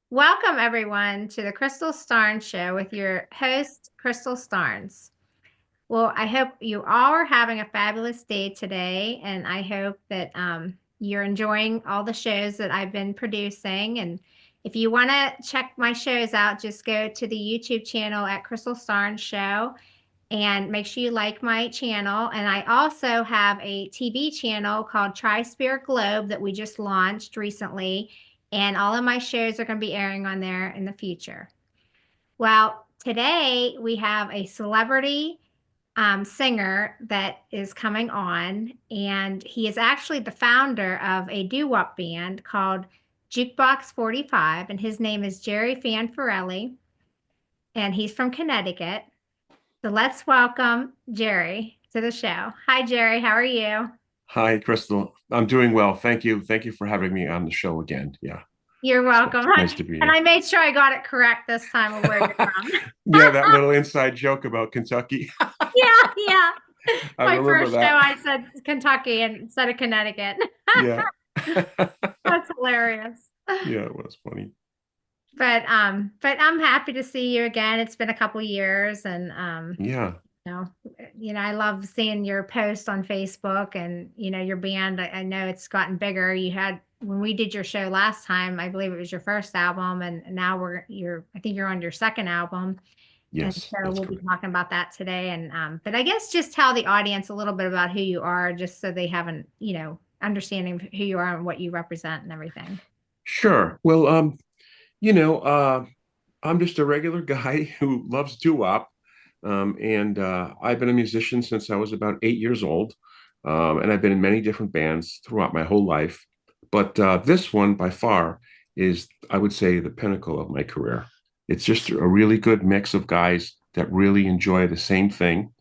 Welcome, everyone, to the Crystal Starnes Show with your host, Crystal Starnes. Well, I hope you all are having a fabulous day today, and I hope that you're enjoying all the shows that I've been producing. And if you want to check my shows out, just go to the YouTube channel at Crystal Starnes Show and make sure you like my channel. And I also have a TV channel called Tri-Spirit Globe that we just launched recently, and all of my shows are going to be airing on there in the future. Well, today we have a celebrity singer that is coming on, and he is actually the founder of a Doo Wop band called Jukebox45, and his name is Jerry Fanfarelli, and he's from Connecticut. So let's welcome Jerry to the show. Hi, Jerry. How are you? Hi, Crystal. I'm doing well. Thank you. Thank you for having me on the show again. Yeah, You're welcome. it's nice to be And I here. made sure I got it correct this time of where you're from. Yeah, that little inside joke about Kentucky. Yeah, yeah. I My remember first show, that. I said Kentucky and instead of Connecticut. Yeah. That's hilarious. Yeah, it was funny. But I'm happy to see you again. It's been a couple years, and Yeah. you know, I love seeing your post on Facebook and your band. I know it's gotten bigger. You had when we did your show last time, I believe it was your first album, and now I think you're on your second album. And Yes, so that's we'll be correct. talking about that today. And but I guess just tell the audience a little bit about who you are, just so they have an understanding of who you are and what you represent and everything. Sure. Well, you know, uh, I'm just a regular guy who loves doo-wop. And I've been a musician since I was about 8 years old. And I've been in many different bands throughout my whole life. But this one, by far, is, I would say, the pinnacle of my career. It's just a really good mix of guys that really enjoy the same thing.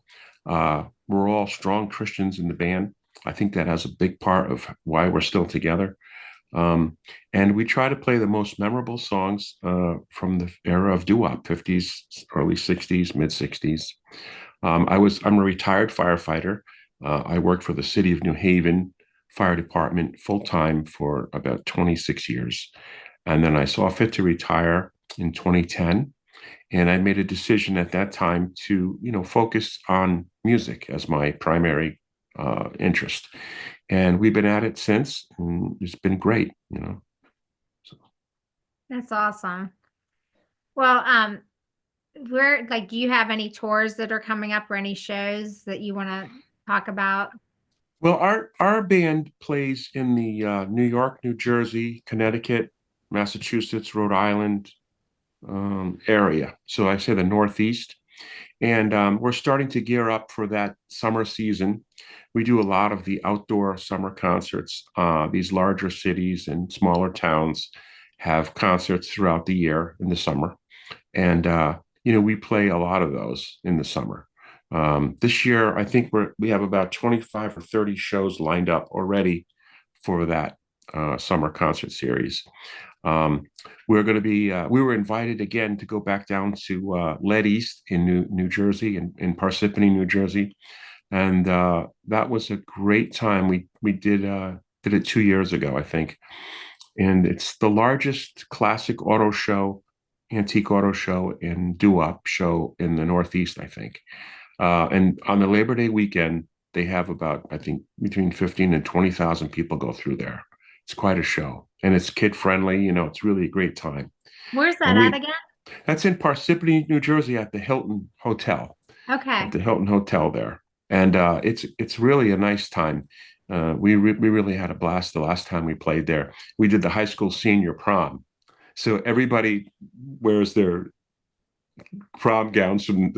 We're all strong Christians in the band. I think that has a big part of why we're still together. Um, and we try to play the most memorable songs from the era of doo-wop, 50s, early 60s, mid 60s. I'm a retired firefighter. I worked for the city of New Haven Fire Department full time for about 26 years. And then I saw fit to retire in 2010. And I made a decision at that time to, focus on music as my primary interest. And we've been at it since, and it's been great. So, That's awesome. Well, we're like, do you have any tours that are coming up or any shows that you want to talk about? well, our band plays in the New York, New Jersey, Connecticut, Massachusetts, Rhode Island area. So I say the Northeast. And we're starting to gear up for that summer season. We do a lot of the outdoor summer concerts. These larger cities and smaller towns have concerts throughout the year in the summer. And, we play a lot of those in the summer. This year, I think we have about 25 or 30 shows lined up already for that summer concert series. Um, we were invited again to go back down to Lead East in New Jersey, in Parsippany, New Jersey. And that was a great time. We did it 2 years ago, I think. And it's the largest classic auto show, antique auto show and doo-wop show in the Northeast, I think. And on the Labor Day weekend, they have about, I think, between 15 and 20,000 people go through there. It's quite a show. And it's kid friendly, it's really a great time. Where's that And at again? that's in Parsippany, New Jersey at the Hilton Hotel, at Okay. the Hilton Hotel there. And it's really a nice time. We really had a blast the last time we played there. We did the high school senior prom. So everybody wears their prom gowns from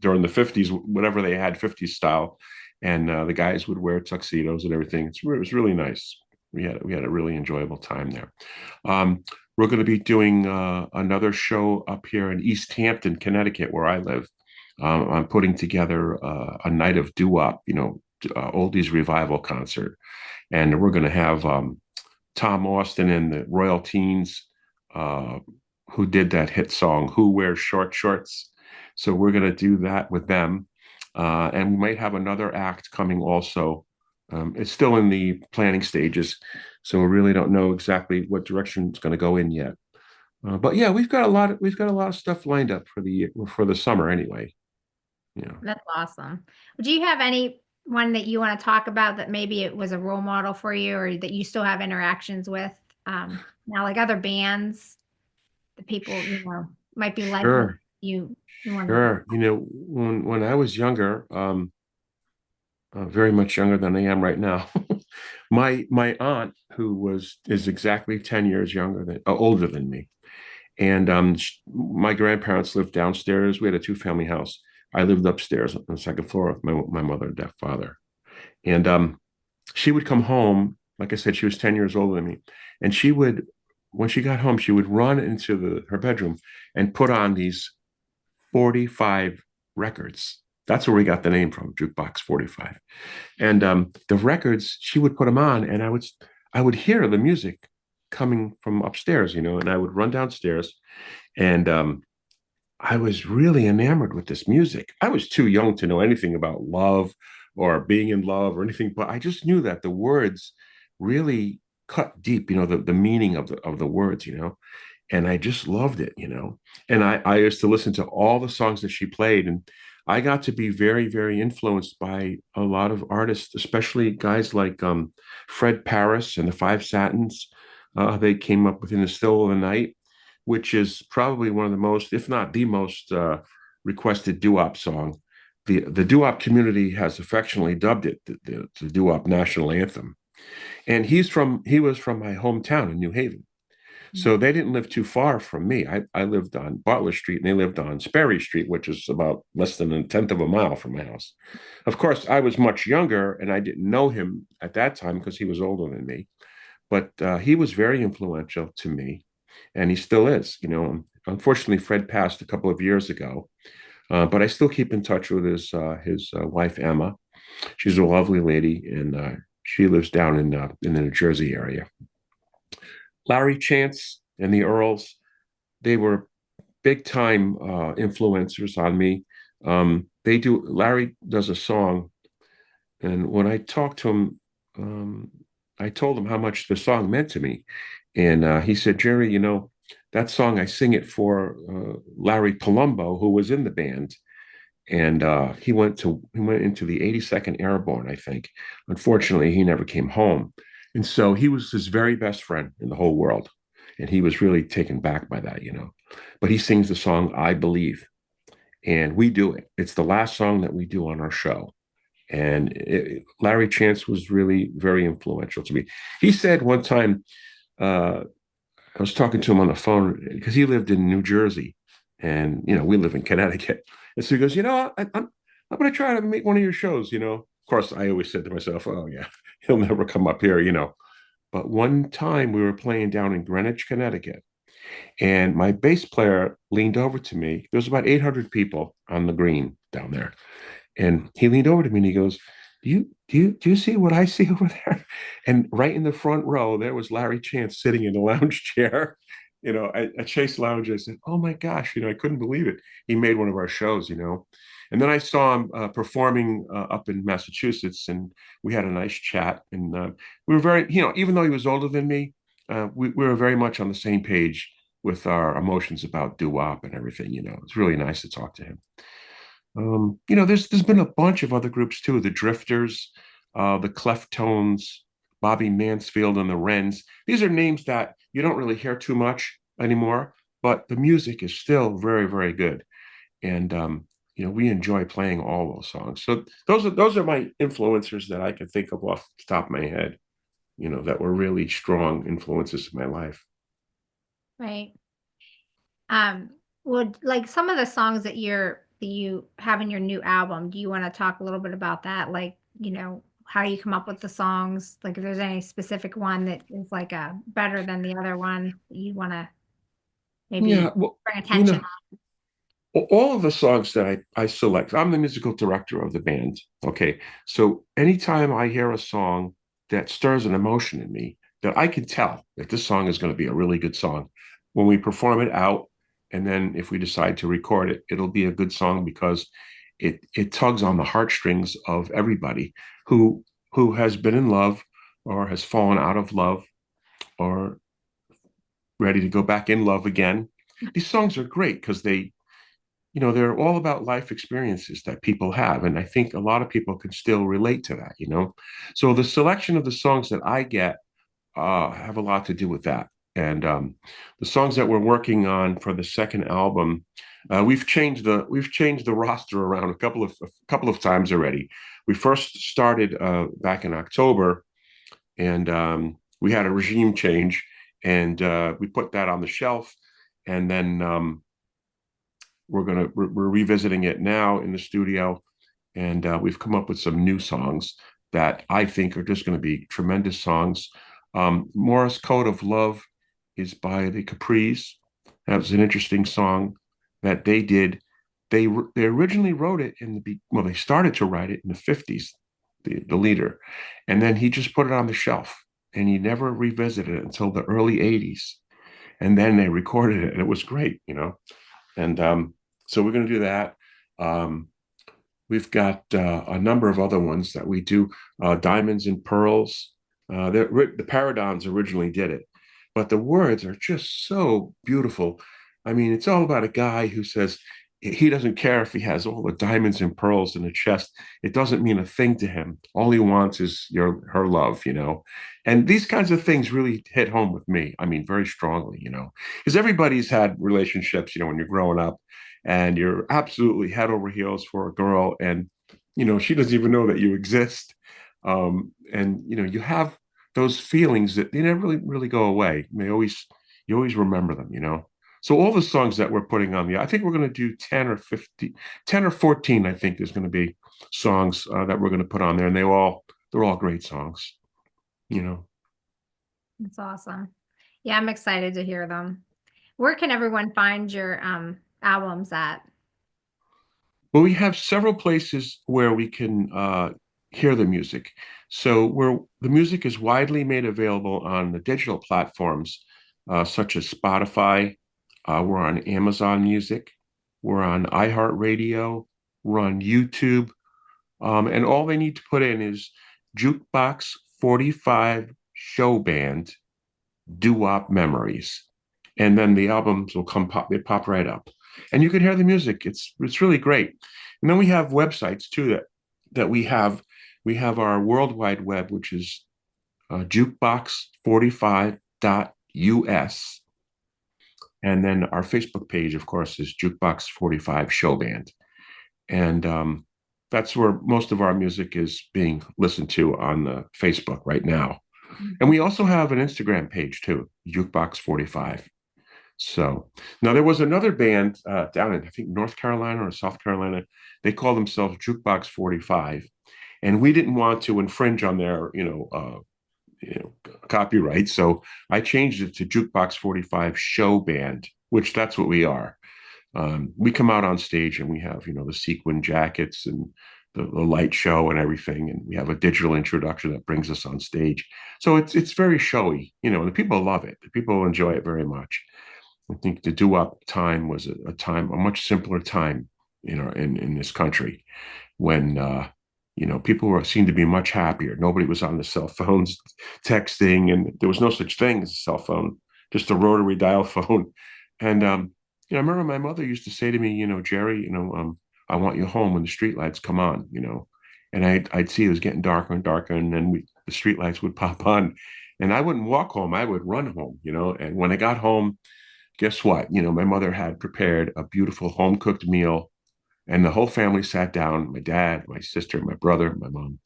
during the 50s, whatever they had, 50s style, and the guys would wear tuxedos and everything. It was really nice. We had a really enjoyable time there. We're going to be doing another show up here in East Hampton, Connecticut, where I live. I'm putting together a night of doo-wop, oldies revival concert, and we're going to have Tom Austin and the Royal Teens, uh, who did that hit song, Who Wears Short Shorts. So we're going to do that with them. And we might have another act coming also. It's still in the planning stages. So we really don't know exactly what direction it's going to go in yet. But yeah, we've got a lot of stuff lined up for the summer anyway. Yeah. That's awesome. Do you have anyone that you want to talk about that maybe it was a role model for you or that you still have interactions with now, like other bands, the people, might be liking Sure, you want to. sure. When I was younger, very much younger than I am right now, my aunt, who is exactly 10 years older than me, and my grandparents lived downstairs. We had a two-family house. I lived upstairs on the second floor with my mother and father. And she would come home. Like I said, she was 10 years older than me. And when she got home, she would run into her bedroom and put on these 45 records. That's where we got the name from, Jukebox45. And the records, she would put them on, and I would hear the music coming from upstairs, and I would run downstairs, and I was really enamored with this music. I was too young to know anything about love or being in love or anything, but I just knew that the words really cut deep, the meaning of the words, and I just loved it. And I used to listen to all the songs that she played, and I got to be very, very influenced by a lot of artists, especially guys like Fred Paris and the Five Satins. They came up with "In the Still of the Night," which is probably one of the most, if not the most, requested doo wop song. The doo wop community has affectionately dubbed it the doo wop national anthem. And he was from my hometown in New Haven. So they didn't live too far from me. I lived on Butler Street and they lived on Sperry Street, which is about less than a tenth of a mile from my house. Of course, I was much younger and I didn't know him at that time because he was older than me. But he was very influential to me, and he still is. Unfortunately, Fred passed a couple of years ago, but I still keep in touch with his wife Emma. She's a lovely lady, and she lives down in the New Jersey area. Larry Chance and the Earls, they were big time influencers on me. Larry does a song, and when I talked to him, I told him how much the song meant to me. And he said, Jerry, that song, I sing it for Larry Palumbo, who was in the band. And he went into the 82nd Airborne, I think. Unfortunately, he never came home. And so he was his very best friend in the whole world. And he was really taken back by that. But he sings the song I Believe. And we do it. It's the last song that we do on our show. And Larry Chance was really very influential to me. He said one time, I was talking to him on the phone because he lived in New Jersey, and we live in Connecticut. And so he goes, I'm going to try to make one of your shows. Of course, I always said to myself, oh yeah, he'll never come up here. But one time we were playing down in Greenwich, Connecticut, and my bass player leaned over to me. There was about 800 people on the green down there. And he leaned over to me and he goes, do you see what I see over there? And right in the front row, there was Larry Chance sitting in a lounge chair, at Chase Lounge. I said, oh my gosh, I couldn't believe it. He made one of our shows. And then I saw him performing up in Massachusetts, and we had a nice chat. And we were very, even though he was older than me, we were very much on the same page with our emotions about doo wop and everything. It's really nice to talk to him. There's been a bunch of other groups too. The Drifters, the Cleftones, Bobby Mansfield, and the Wrens. These are names that you don't really hear too much anymore, but the music is still very, very good. And we enjoy playing all those songs. So those are my influencers that I can think of off the top of my head. That were really strong influences in my life. Right. Would like some of the songs that you have in your new album, do you want to talk a little bit about that? Like, how you come up with the songs? Like if there's any specific one that is like a better than the other one that you want to Yeah, maybe well, bring you attention know, all of the songs that I select, I'm the musical director of the band. Okay. So anytime I hear a song that stirs an emotion in me, that I can tell that this song is going to be a really good song. When we perform it out, and then if we decide to record it, it'll be a good song because it tugs on the heartstrings of everybody who has been in love or has fallen out of love or ready to go back in love again. These songs are great because they're all about life experiences that people have. And I think a lot of people can still relate to that. So the selection of the songs that I get have a lot to do with that. And the songs that we're working on for the second album, we've changed the roster around a couple of times already. We first started back in October, and we had a regime change, and we put that on the shelf, and then we're revisiting it now in the studio, and we've come up with some new songs that I think are just going to be tremendous songs. Morris Code of Love is by the Capris. That was an interesting song that they did. They originally wrote it they started to write it in the 50s, the leader, and then he just put it on the shelf, and he never revisited it until the early 80s, and then they recorded it, and it was great. And so we're going to do that. Um, We've got a number of other ones that we do. Diamonds and Pearls. The Paradons originally did it, but the words are just so beautiful. I mean, it's all about a guy who says he doesn't care if he has all the diamonds and pearls in the chest. It doesn't mean a thing to him. All he wants is her love. And these kinds of things really hit home with me. I mean, very strongly, because everybody's had relationships, when you're growing up, and you're absolutely head over heels for a girl, and she doesn't even know that you exist. And you have those feelings that they never really go away. You always remember them. So all the songs that we're putting on I think we're going to do 10 or 50, 10 or 14. I think there's going to be songs that we're going to put on there, and they're all great songs. you know That's awesome. Yeah, I'm excited to hear them. Where can everyone find your albums at? Well, we have several places where we can hear the music. So where the music is widely made available on the digital platforms, such as Spotify. We're on Amazon Music. We're on iHeartRadio. We're on YouTube. And all they need to put in is Jukebox45 Show Band, Doo Wop Memories. And then the albums will they pop right up. And you can hear the music. It's really great. And then we have websites too that we have. We have our World Wide Web, which is jukebox45.us. And then our Facebook page, of course, is Jukebox45 Show Band. And that's where most of our music is being listened to on the Facebook right now. And we also have an Instagram page too, Jukebox45. So now there was another band down in, I think, North Carolina or South Carolina. They call themselves Jukebox45. And we didn't want to infringe on their, copyright. So I changed it to Jukebox45 Show Band, which that's what we are. We come out on stage and we have, the sequin jackets and the light show and everything. And we have a digital introduction that brings us on stage. So it's very showy, and the people love it. The people enjoy it very much. I think the doo-wop time was a much simpler time in this country when people seemed to be much happier. Nobody was on the cell phones texting, and there was no such thing as a cell phone, just a rotary dial phone. And I remember my mother used to say to me, Jerry, I want you home when the streetlights come on. And I'd see it was getting darker and darker, and then the streetlights would pop on, and I wouldn't walk home, I would run home. And when I got home, guess what? My mother had prepared a beautiful home cooked meal, and the whole family sat down, my dad, my sister, my brother, my mom.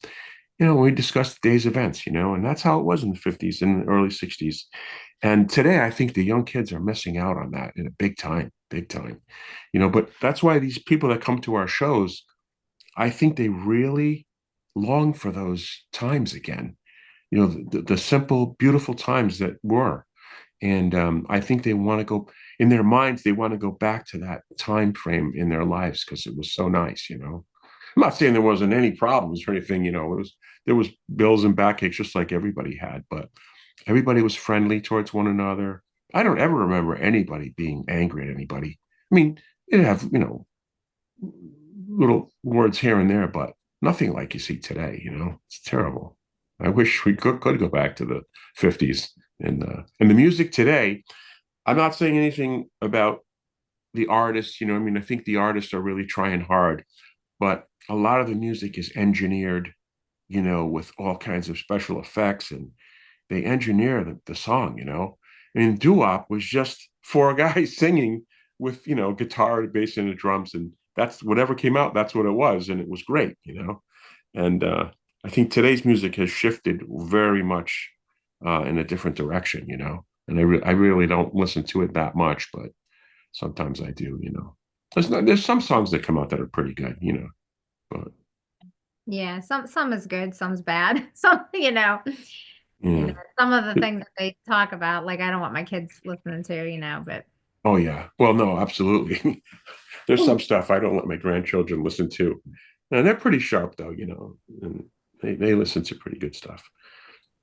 We discussed the day's events, and that's how it was in the 50s and the early 60s. And today, I think the young kids are missing out on that in a big time, big time. But that's why these people that come to our shows, I think they really long for those times again, the simple, beautiful times that were. And I think they want to go in their minds, they want to go back to that time frame in their lives because it was so nice. I'm not saying there wasn't any problems or anything, there was bills and backaches just like everybody had, but everybody was friendly towards one another. I don't ever remember anybody being angry at anybody. I mean, you have, little words here and there, but nothing like you see today. It's terrible. I wish we could go back to the 50s. And the music today, I'm not saying anything about the artists, I mean, I think the artists are really trying hard, but a lot of the music is engineered, with all kinds of special effects, and they engineer the song, I mean, Doo Wop was just four guys singing with, guitar, bass, and the drums, and that's whatever came out, that's what it was, and it was great, And I think today's music has shifted very much in a different direction, and I really don't listen to it that much, but sometimes I do, There's some songs that come out that are pretty good, but Yeah, some is good, some's bad. Some, yeah. some of the things that they talk about, like I don't want my kids listening to, but Oh yeah. Well, no, absolutely. There's some stuff I don't let my grandchildren listen to. And they're pretty sharp though, and they listen to pretty good stuff.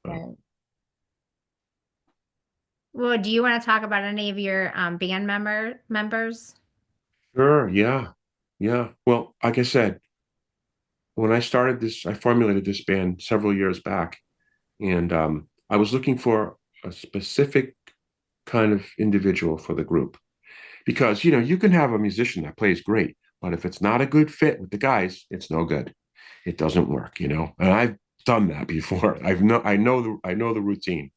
But Right. Well, do you want to talk about any of your band members? sure, yeah. Yeah. Well, like I said, when I formulated this band several years back, and I was looking for a specific kind of individual for the group. Because, you can have a musician that plays great, but if it's not a good fit with the guys, it's no good. It doesn't work, And I've done that before. I know the routine.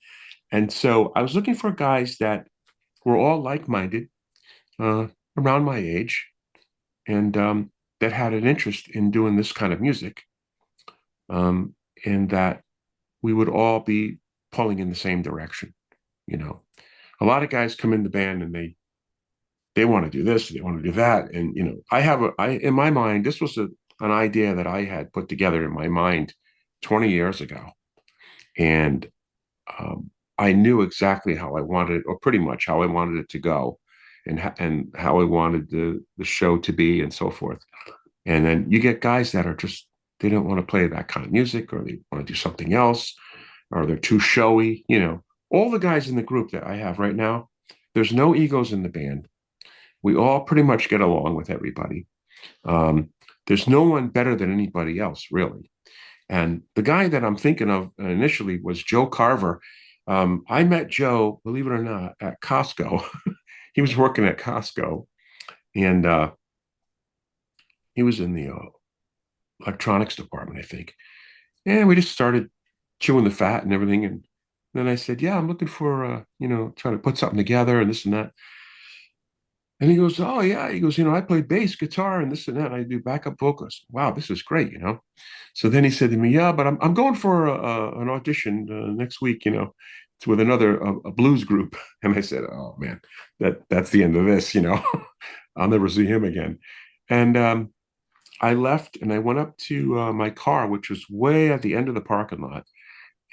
And so I was looking for guys that were all like-minded, uh, around my age, and that had an interest in doing this kind of music, um, and that we would all be pulling in the same direction. You know, a lot of guys come in the band and they want to do this, they want to do that, and I in my mind this was an idea that I had put together in my mind 20 years ago, and I knew exactly how I wanted it, or pretty much how I wanted it to go, and how I wanted the show to be, and so forth. And then you get guys that are just they don't want to play that kind of music, or they want to do something else, or they're too showy. All the guys in the group that I have right now, there's no egos in the band. We all pretty much get along with everybody. Um, there's no one better than anybody else, really. And the guy that I'm thinking of initially was Joe Carver. I met Joe, believe it or not, at Costco. He was working at Costco, and he was in the electronics department, I think. And we just started chewing the fat and everything. And then I said, "Yeah, I'm looking for, trying to put something together and this and that." And he goes, "Oh yeah." He goes, "I play bass guitar and this and that. And I do backup vocals. Wow, this is great." So then he said to me, "Yeah, but I'm going for an audition next week. It's with another a blues group." And I said, "Oh man, that's the end of this. I'll never see him again." And I left and I went up to my car, which was way at the end of the parking lot,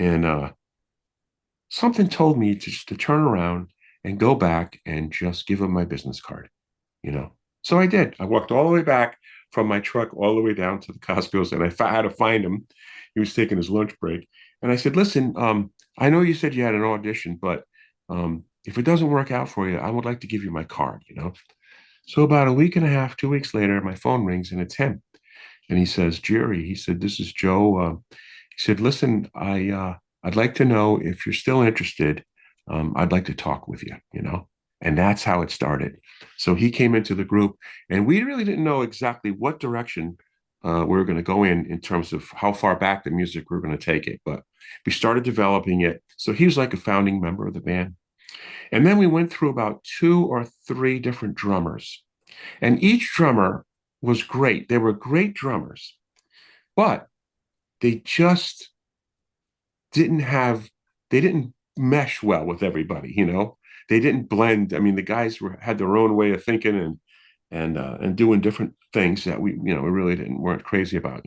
and something told me to turn around and go back and just give him my business card, you know. So I did. I walked all the way back from my truck all the way down to the Costco's, and I had to find him. He was taking his lunch break, and I said, "Listen, I know you said you had an audition, but if it doesn't work out for you, I would like to give you my card." So about a week and a half, 2 weeks later, my phone rings and it's him, and he says, "Jerry," he said, "this is Joe." He said, "Listen, I'd like to know if you're still interested. I'd like to talk with you." And that's how it started. So he came into the group, and we really didn't know exactly what direction we were going to go in terms of how far back the music we were going to take it. But we started developing it. So he was like a founding member of the band. And then we went through about two or three different drummers, and each drummer was great. They were great drummers, but they just didn't have they didn't mesh well with everybody. They didn't blend. I mean, the guys had their own way of thinking, and doing different things that we really weren't crazy about.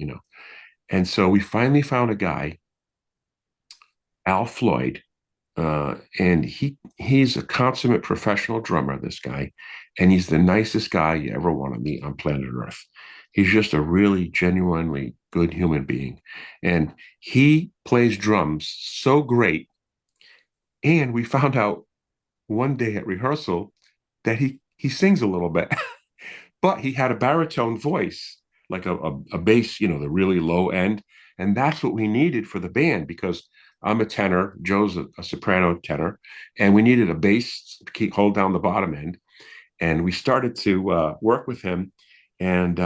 And so we finally found a guy, Al Floyd, and he's a consummate professional drummer, this guy, and he's the nicest guy you ever want to meet on planet Earth. He's just a really genuinely good human being, and he plays drums so great. And we found out one day at rehearsal that he sings a little bit, but he had a baritone voice, like a bass, the really low end, and that's what we needed for the band, because I'm a tenor. Joe's a soprano tenor, and we needed a bass to keep hold down the bottom end. And we started to work with him, and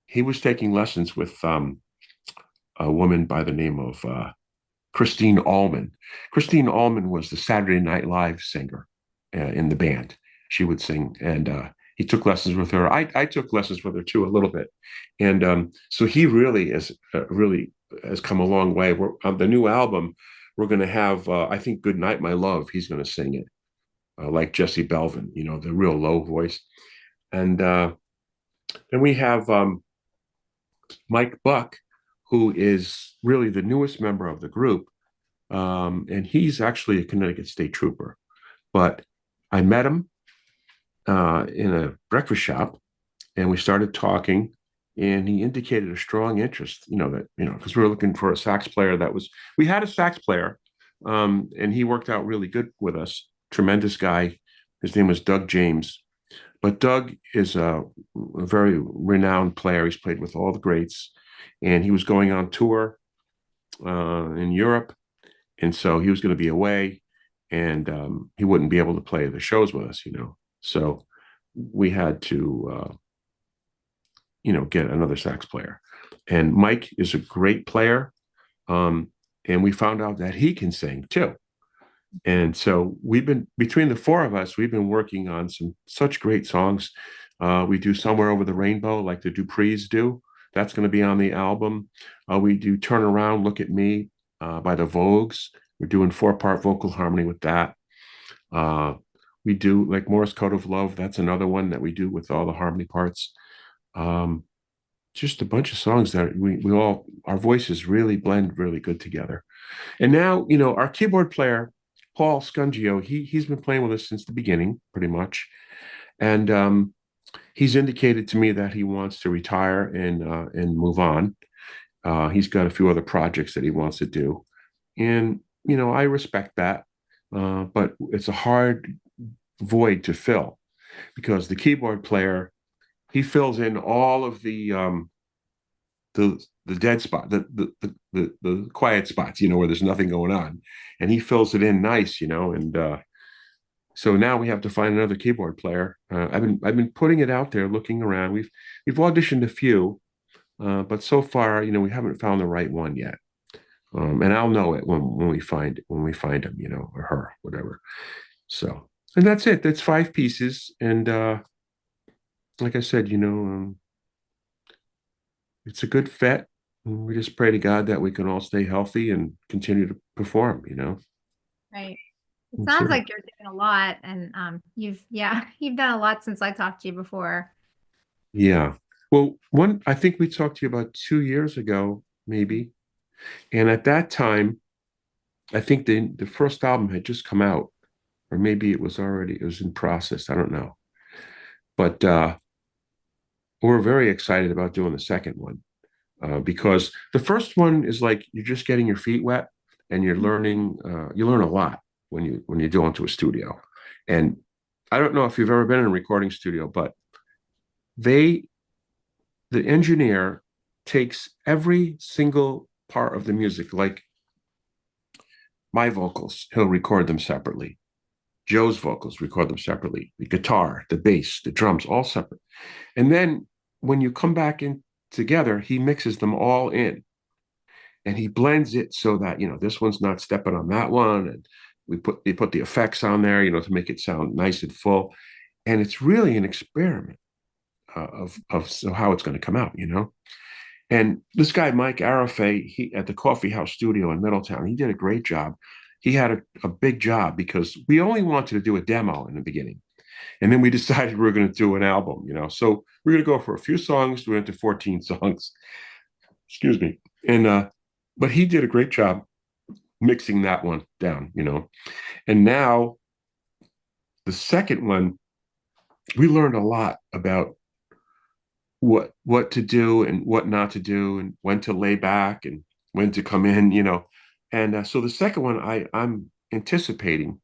he was taking lessons with a woman by the name of Christine Allman. Christine Allman was the Saturday Night Live singer in the band. She would sing, and he took lessons with her. I took lessons with her too a little bit, and so he really has come a long way. We're, on the new album, we're going to have I think "Good Night, My Love." He's going to sing it like Jesse Belvin, the real low voice, and then we have Mike Buck, who is really the newest member of the group. And he's actually a Connecticut State Trooper. But I met him in a breakfast shop, and we started talking. And he indicated a strong interest, because we were looking for a sax player we had a sax player, and he worked out really good with us. Tremendous guy. His name was Doug James. But Doug is a very renowned player. He's played with all the greats, and he was going on tour in Europe, and so he was going to be away, and he wouldn't be able to play the shows with us. So we had to, get another sax player. And Mike is a great player, and we found out that he can sing too. And so we've been between the four of us, we've been working on such great songs. We do "Somewhere Over the Rainbow" like the Duprees do. That's going to be on the album. We do "Turn Around, Look at Me" by the Vogues. We're doing 4-part vocal harmony with that. Uh, we do like Morse Code of Love. That's another one that we do with all the harmony parts. Um, just a bunch of songs that we all, our voices really blend really good together. And now, our keyboard player, Paul Scungio, he's been playing with us since the beginning, pretty much. And he's indicated to me that he wants to retire and move on. He's got a few other projects that he wants to do. And, I respect that. But it's a hard void to fill because the keyboard player, he fills in all of the dead spot, the quiet spots, where there's nothing going on, and he fills it in nice, and so now we have to find another keyboard player. I've been putting it out there, looking around. We've auditioned a few, but so far, we haven't found the right one yet. And I'll know it when we find him, or her, whatever. So, and that's it. That's 5 pieces, and like I said, it's a good fit. We just pray to God that we can all stay healthy and continue to perform. Right. It That's sounds it. like you're doing a lot, and you've done a lot since I talked to you before. Yeah. Well, I think we talked to you about 2 years ago, maybe. And at that time, I think the first album had just come out, or maybe it was in process. I don't know. But we're very excited about doing the second one because the first one is like you're just getting your feet wet and you're learning. You learn a lot when you go into a studio. And I don't know if you've ever been in a recording studio, but they the engineer takes every single part of the music, like my vocals, he'll record them separately. Joe's vocals, record them separately. The guitar, the bass, the drums, all separate. And then when you come back in together, he mixes them all in and he blends it so that, this one's not stepping on that one. And they put the effects on there, to make it sound nice and full. And it's really an experiment of so how it's going to come out. And this guy, Mike Arafay, he at the Coffee House Studio in Middletown, he did a great job. He had a big job because we only wanted to do a demo in the beginning. And then we decided we were going to do an album. So we're going to go for a few songs. We went to 14 songs. Excuse me. And but he did a great job mixing that one down. And now the second one, we learned a lot about what to do and what not to do and when to lay back and when to come in. And so the second one, I'm anticipating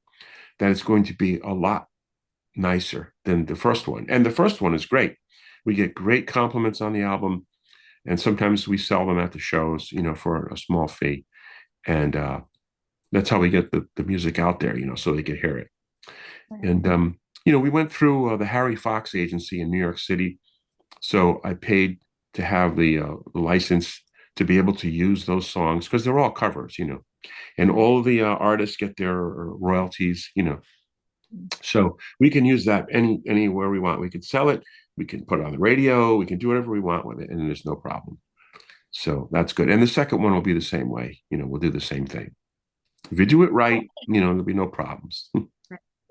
that it's going to be a lot nicer than the first one. And the first one is great. We get great compliments on the album, and sometimes we sell them at the shows, for a small fee. and that's how we get the music out there, so they could hear it. And we went through the Harry Fox agency in New York City, so I paid to have the license to be able to use those songs because they're all covers, and all the artists get their royalties, so we can use that anywhere we want. We can sell it, we can put it on the radio, we can do whatever we want with it, and there's no problem. So that's good. And the second one will be the same way. We'll do the same thing. If you do it right, there'll be no problems.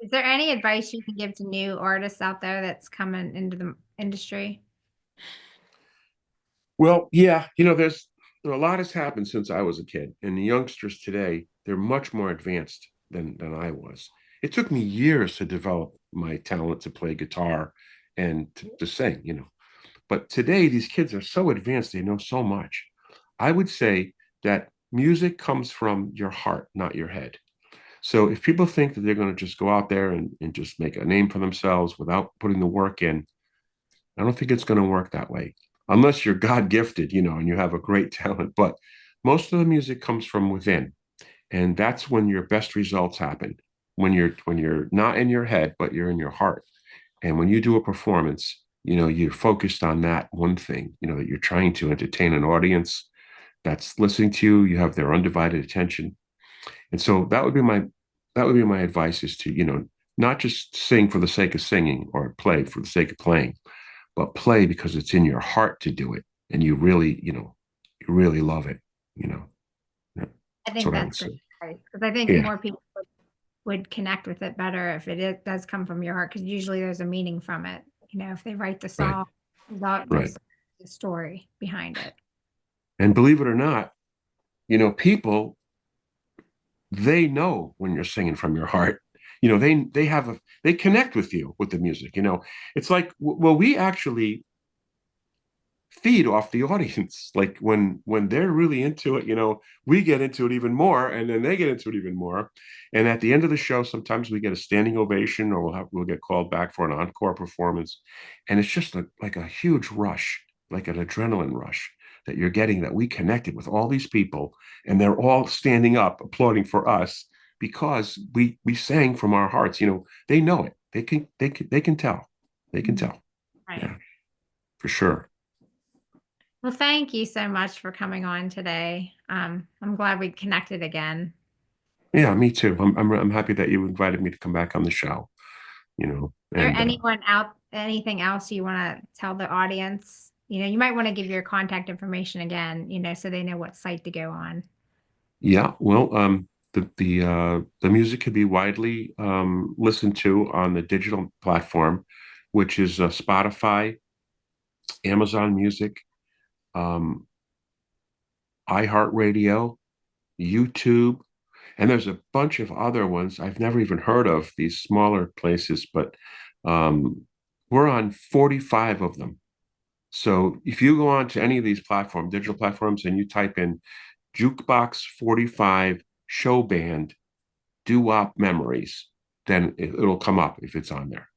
Is there any advice you can give to new artists out there that's coming into the industry? Well, yeah, there's a lot has happened since I was a kid, and the youngsters today, they're much more advanced than I was. It took me years to develop my talent to play guitar and to sing, But today, these kids are so advanced, they know so much. I would say that music comes from your heart, not your head. So if people think that they're going to just go out there and just make a name for themselves without putting the work in, I don't think it's going to work that way, unless you're God gifted, and you have a great talent. But most of the music comes from within, and that's when your best results happen. When you're not in your head, but you're in your heart. And when you do a performance, you're focused on that one thing, that you're trying to entertain an audience that's listening to you. You have their undivided attention. And so that would be my advice is to, not just sing for the sake of singing or play for the sake of playing, but play because it's in your heart to do it. And you really, you really love it, you know. Yeah, I that's think what I would that's say. great because I think Yeah, more people would connect with it better if does come from your heart because usually there's a meaning from it. If they write the right, song, right. there's a story behind it. And believe it or not, people, they know when you're singing from your heart. They connect with you with the music. It's like, well, we actually feed off the audience. Like when they're really into it, we get into it even more, and then they get into it even more. And at the end of the show, sometimes we get a standing ovation, or we'll get called back for an encore performance, and it's just like a huge rush, like an adrenaline rush that you're getting. That we connected with all these people, and they're all standing up applauding for us because we sang from our hearts. They know it. They can tell. They can Mhm. tell. Right. Yeah, for sure. Well, thank you so much for coming on today. I'm glad we connected again. Yeah, me too. I'm happy that you invited me to come back on the show, Is there and anything else you want to tell the audience? You might want to give your contact information again, so they know what site to go on. yeah, well, the music can be widely listened to on the digital platform, which is Spotify, Amazon Music, um, iHeartRadio, YouTube, and there's a bunch of other ones I've never even heard of, these smaller places, but um, we're on 45 of them. So if you go on to any of these digital platforms, and you type in Jukebox45 Show Band, Doo Wop Memories, then it'll come up if it's on there.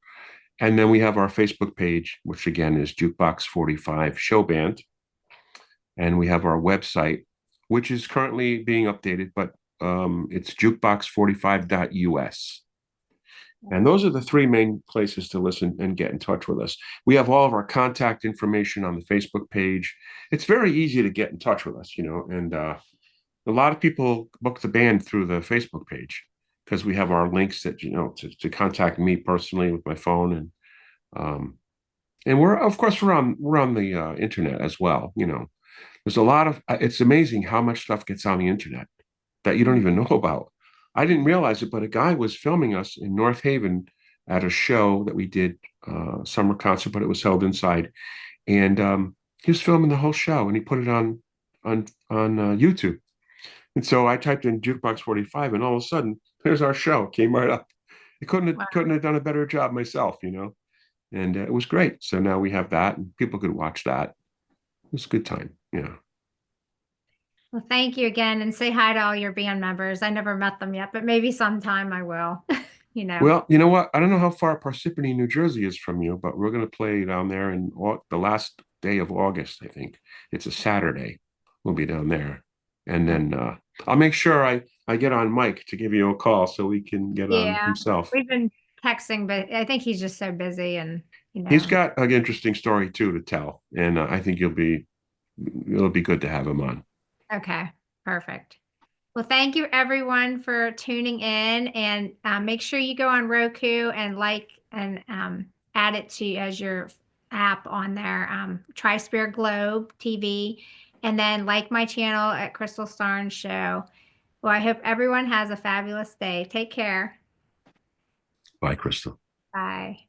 And then we have our Facebook page, which again is Jukebox45 Show Band. And we have our website, which is currently being updated, but it's jukebox45.us. And those are the three main places to listen and get in touch with us. We have all of our contact information on the Facebook page. It's very easy to get in touch with us, and a lot of people book the band through the Facebook page because we have our links that, to contact me personally with my phone. Um, and we're, of course, we're on the internet as well. There's a lot of, it's amazing how much stuff gets on the internet that you don't even know about. I didn't realize it, but a guy was filming us in North Haven at a show that we did, summer concert, but it was held inside. And he was filming the whole show, and he put it on YouTube. And so I typed in Jukebox 45, and all of a sudden, there's our show. It came right up. I couldn't have, Wow. couldn't have done a better job myself, and it was great. So now we have that, and people could watch that. It was a good time. Yeah. Well, thank you again, and say hi to all your band members. I never met them yet, but maybe sometime I will. you know. Well, you know what? I don't know how far Parsippany, New Jersey is from you, but we're going to play down there in the last day of August, I think. It's a Saturday. We'll be down there. And then I'll make sure I get on Mike to give you a call so we can get on Yeah, himself. we've been texting, but I think he's just so busy and, He's got an interesting story too to tell, and I think it'll be good to have him on. okay, perfect. Well, thank you everyone for tuning in, and make sure you go on Roku and like and add it to as your app on there, Trisphere Globe TV, and then like my channel at Crystal Starnes Show. Well, I hope everyone has a fabulous day. Take care. Bye, Crystal. Bye.